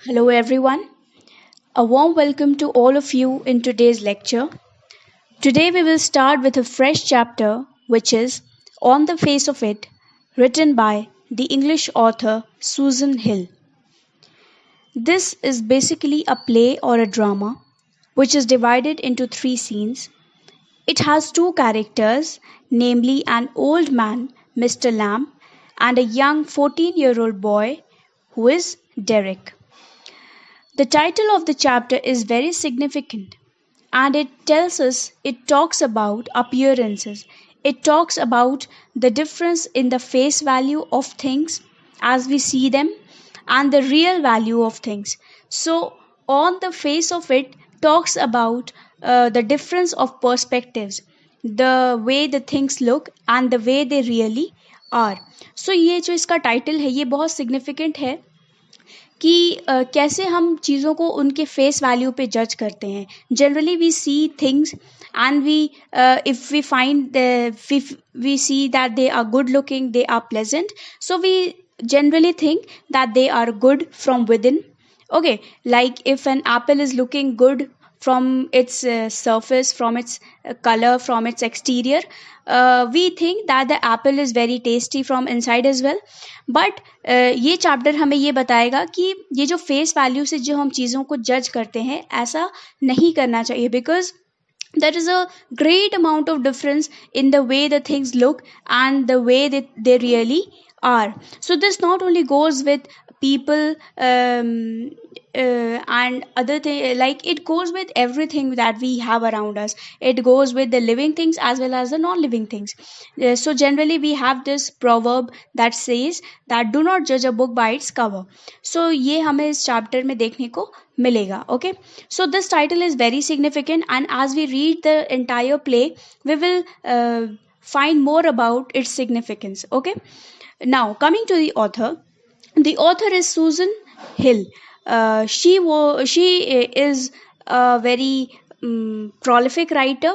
Hello, everyone. A warm welcome to all of you in today's lecture. Today, we will start with a fresh chapter, which is On the Face of It, written by the English author Susan Hill. This is basically a play or a drama, which is divided into three scenes. It has two characters, namely an old man, Mr. Lamb, and a young 14-year-old boy, who is Derek. The title of the chapter is very significant and it talks about appearances. It talks about the difference in the face value of things as we see them and the real value of things. So, on the face of it, talks about the difference of perspectives, the way the things look and the way they really are. So, ये जो इसका title है ये बहुत significant है कि कैसे हम चीज़ों को उनके फेस वैल्यू पे जज करते हैं. Generally we see things and we if we find we see that they are good looking, they are pleasant, so we generally think that they are good from within. Okay, like if an apple is looking good from its surface, from its color, from its exterior, we think that the apple is very tasty from inside as well. But ये chapter हमें ये बताएगा कि ये जो face value से जो हम चीज़ों को जज करते हैं ऐसा नहीं करना चाहिए, because there is a great amount of difference in the way the things look and the way that they really are. So this not only goes with people and other thing, like it goes with everything that we have around us. It goes with the living things as well as the non-living things. So generally we have this proverb that says that do not judge a book by its cover. So ये हमें इस chapter में देखने को मिलेगा. Okay, so this title is very significant, and as we read the entire play we will find more about its significance. Okay, now coming to the author. The author is Susan Hill. She is a very prolific writer,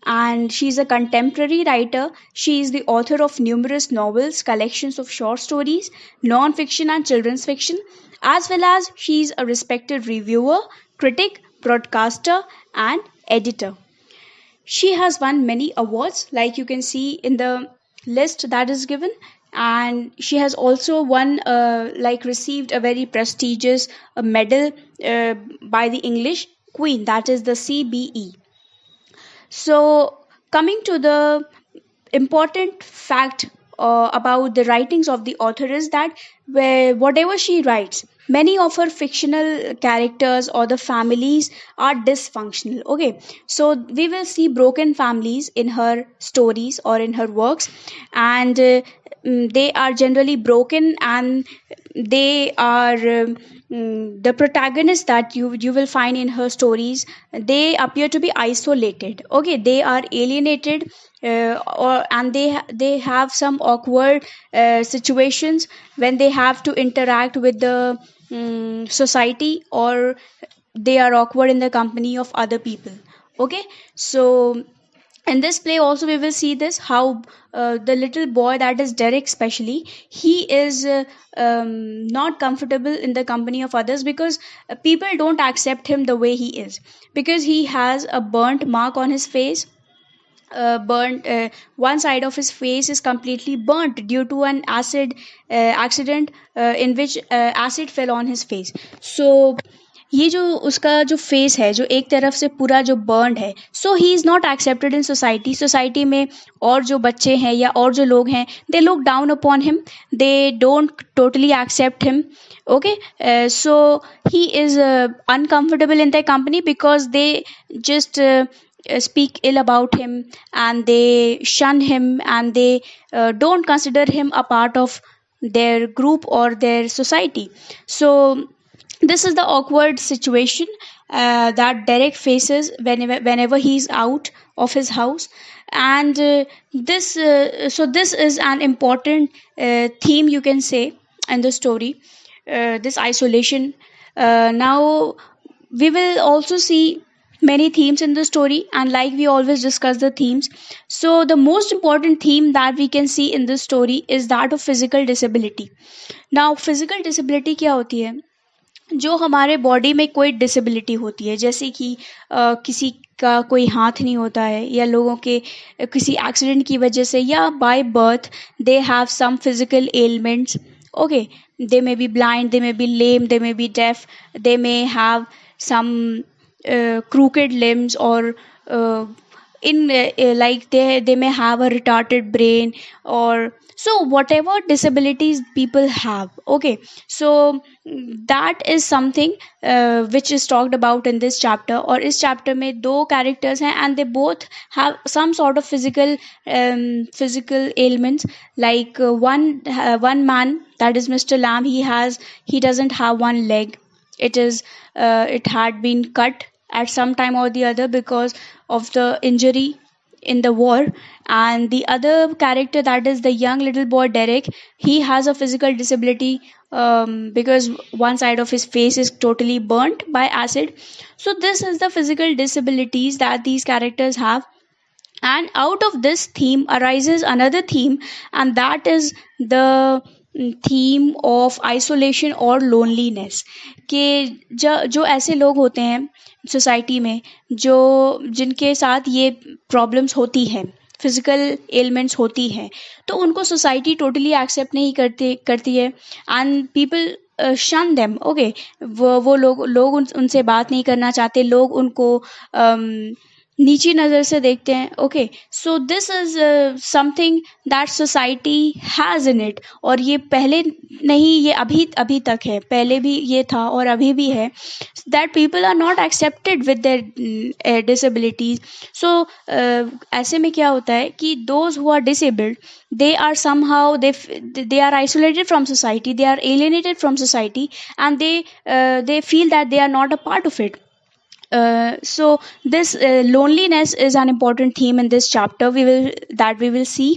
and she's a contemporary writer. She is the author of numerous novels, collections of short stories, non-fiction and children's fiction, as well as she's a respected reviewer, critic, broadcaster, and editor. She has won many awards, like you can see in the list that is given, and she has also won received a very prestigious medal by the English Queen, that is the CBE. So coming to the important fact about the writings of the author is that whatever she writes, many of her fictional characters or the families are dysfunctional. Okay, so we will see broken families in her stories or in her works, and they are generally broken, and they are the protagonists that you will find in her stories, they appear to be isolated. Okay, they are alienated, and they have some awkward situations when they have to interact with the society, or they are awkward in the company of other people. Okay, so in this play also we will see this how the little boy, that is Derek especially, he is not comfortable in the company of others, because people don't accept him the way he is, because he has a burnt mark on his face. Burnt One side of his face is completely burnt due to an acid accident in which acid fell on his face. So ये जो उसका जो face है, जो एक तरफ से पूरा जो बर्न है, so he is not accepted in society में. और जो बच्चे हैं या और जो लोग हैं, they look down upon him, they don't totally accept him. Okay, so he is uncomfortable in their company because they just speak ill about him, and they shun him, and they don't consider him a part of their group or their society. So this is the awkward situation that Derek faces whenever he's out of his house. And this is an important theme, you can say, in the story, this isolation. Now we will also see many themes in the story, and like we always discuss the themes, so the most important theme that we can see in this story is that of physical disability. Now physical disability क्या होती है? जो हमारे body में कोई disability होती है, जैसे कि किसी का कोई हाथ नहीं होता है, या लोगों के किसी एक्सीडेंट की वजह से या by birth they have some physical elements. Okay, they may be blind, they may be lame, they may be deaf, they may have some crooked limbs, or in like they may have a retarded brain, or so whatever disabilities people have. Okay, so that is something which is talked about in this chapter. और इस chapter में दो characters हैं, and they both have some sort of physical ailments. Like one man, that is Mr. Lamb, he doesn't have one leg. It had been cut at some time or the other because of the injury in the war. And the other character, that is the young little boy Derek, he has a physical disability, because one side of his face is totally burnt by acid. So this is the physical disabilities that these characters have. And out of this theme arises another theme, and that is the theme of isolation or loneliness. कि जो ऐसे लोग होते हैं society में, जो जिनके साथ ये प्रॉब्लम्स होती हैं, फिजिकल एलिमेंट्स होती हैं, तो उनको सोसाइटी टोटली एक्सेप्ट नहीं करती है. एंड पीपल शन देम. ओके, वो लोग उनसे बात नहीं करना चाहते, लोग उनको नीची नज़र से देखते हैं. Okay, so this is something that society has in it. और ये पहले नहीं, ये अभी तक है, पहले भी ये था और अभी भी है, that people are not accepted with their disabilities. So ऐसे में क्या होता है कि those who are disabled, they are somehow they are isolated from society, they are alienated from society, and they feel that they are not a part of it. So this loneliness is an important theme in this chapter we will see.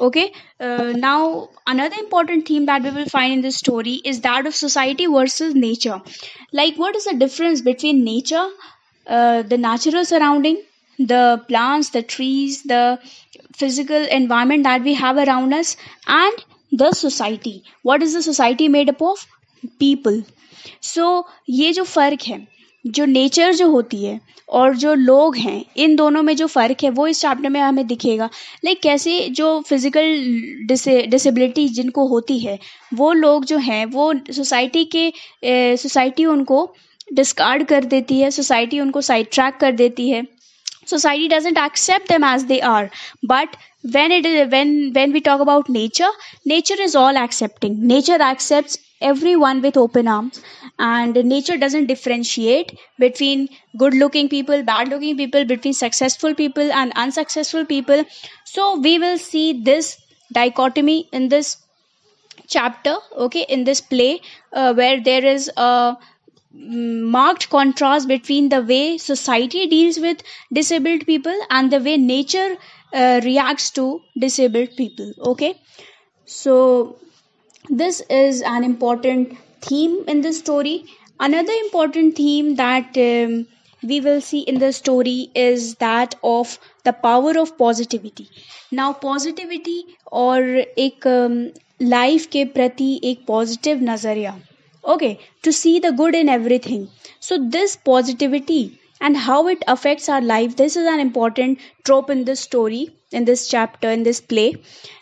Okay, now another important theme that we will find in this story is that of society versus nature. Like, what is the difference between nature, the natural surrounding, the plants, the trees, the physical environment that we have around us, and the society? What is the society made up of? People. So ये जो फर्क है, जो nature जो होती है और जो लोग हैं, इन दोनों में जो फ़र्क है वो इस चैप्टर में हमें दिखेगा. लाइक कैसे जो फिजिकल डिसेबिलिटी जिनको होती है, वो लोग जो हैं वो सोसाइटी उनको डिस्कार्ड कर देती है, सोसाइटी उनको साइड ट्रैक कर देती है. Society doesn't accept them as they are. But when we talk about nature, nature is all accepting. Nature accepts everyone with open arms, and nature doesn't differentiate between good looking people, bad looking people, between successful people and unsuccessful people. So we will see this dichotomy in this chapter, okay, in this play, where there is a marked contrast between the way society deals with disabled people and the way nature reacts to disabled people. Okay, so this is an important theme in the story. Another important theme that we will see in the story is that of the power of positivity. Now positivity और एक life के प्रति एक positive नज़रिया. Okay, to see the good in everything. So this positivity and how it affects our life, this is an important trope in this story, in this chapter, in this play.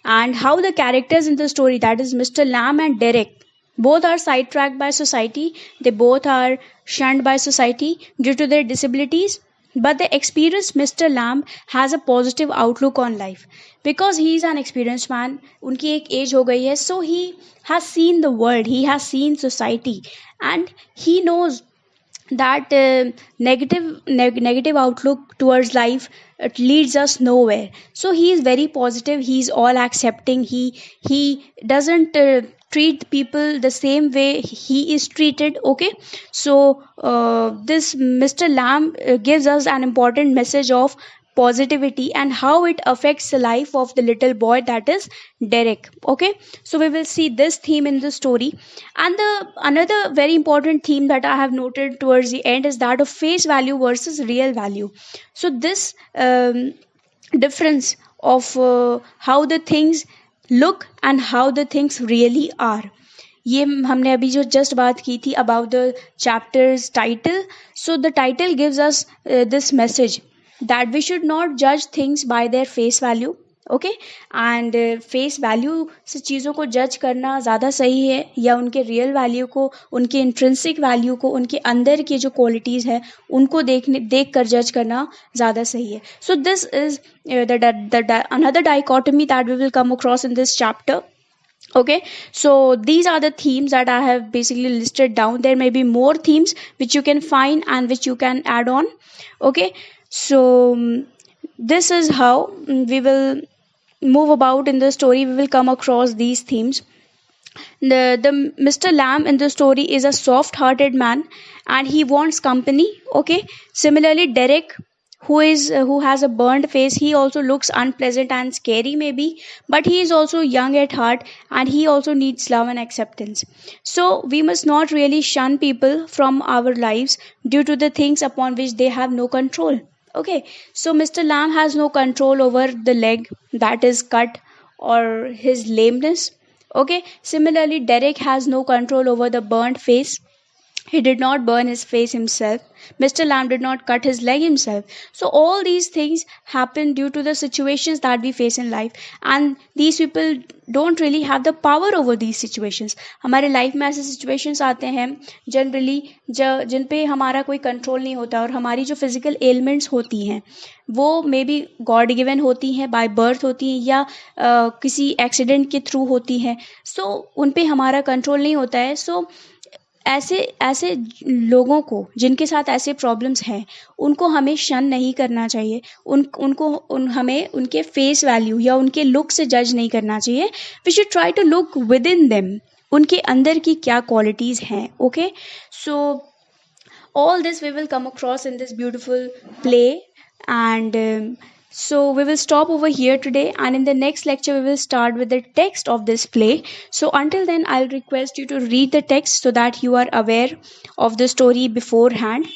And how the characters in the story, that is Mr. Lamb and Derek, both are sidetracked by society, they both are shunned by society due to their disabilities. But the experienced Mr. Lamb has a positive outlook on life because he is an experienced man. उनकी एक as हो गई है, so he has seen the world, he has seen society, and he knows that negative outlook towards life, it leads us nowhere. So he is very positive, he is all accepting, he doesn't treat people the same way he is treated. Okay, so this Mr. Lamb gives us an important message of positivity and how it affects the life of the little boy, that is Derek. Okay, so we will see this theme in the story. And the another very important theme that I have noted towards the end is that of face value versus real value. So this difference of how the things look and how the things really are, ये हमने अभी जो just बात की थी about the chapters title. So the title gives us this message that we should not judge things by their face value. Okay and face value से चीज़ों को जज करना ज़्यादा सही है या उनके रियल वैल्यू को, उनके इंट्रिंसिक वैल्यू को, उनके अंदर की जो क्वालिटीज़ है उनको देख कर जज करना ज़्यादा सही है. So this is another dichotomy that we will come across in this chapter. Okay, so these are the themes that I have basically listed down. There may be more themes which you can find and which you can add on. Okay, so this is how we will move about in the story. We will come across these themes. The Mr. Lamb in the story is a soft-hearted man and he wants company. Okay, similarly Derek, who has a burned face, he also looks unpleasant and scary maybe, but he is also young at heart and he also needs love and acceptance. So we must not really shun people from our lives due to the things upon which they have no control. Okay, so Mr. Lamb has no control over the leg that is cut or his lameness. Okay, similarly Derek has no control over the burnt face. He did not burn his face himself. Mr. Lamb did not cut his leg himself. So all these things happen due to the situations that we face in life, and these people don't really have the power over these situations. हमारे life में ऐसे situations आते हैं generally जिन पे हमारा कोई control नहीं होता और हमारी जो फिजिकल एलिमेंट्स होती हैं वो मे बी गॉड गिवन होती हैं, बाय बर्थ होती हैं या किसी एक्सीडेंट के थ्रू होती हैं. सो उन पे हमारा कंट्रोल नहीं होता है. सो ऐसे ऐसे लोगों को जिनके साथ ऐसे प्रॉब्लम्स हैं उनको हमें शन नहीं करना चाहिए. हमें उनके फेस वैल्यू या उनके लुक से जज नहीं करना चाहिए. We should try to look within them, उनके अंदर की क्या क्वालिटीज़ हैं. Okay, so all this we will come across in this beautiful play, and so we will stop over here today, and in the next lecture we will start with the text of this play. So until then I'll request you to read the text so that you are aware of the story beforehand.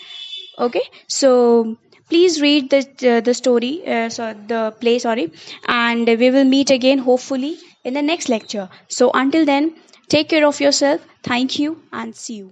Okay, so please read the story, the play, sorry, and we will meet again hopefully in the next lecture. So until then, take care of yourself. Thank you and see you.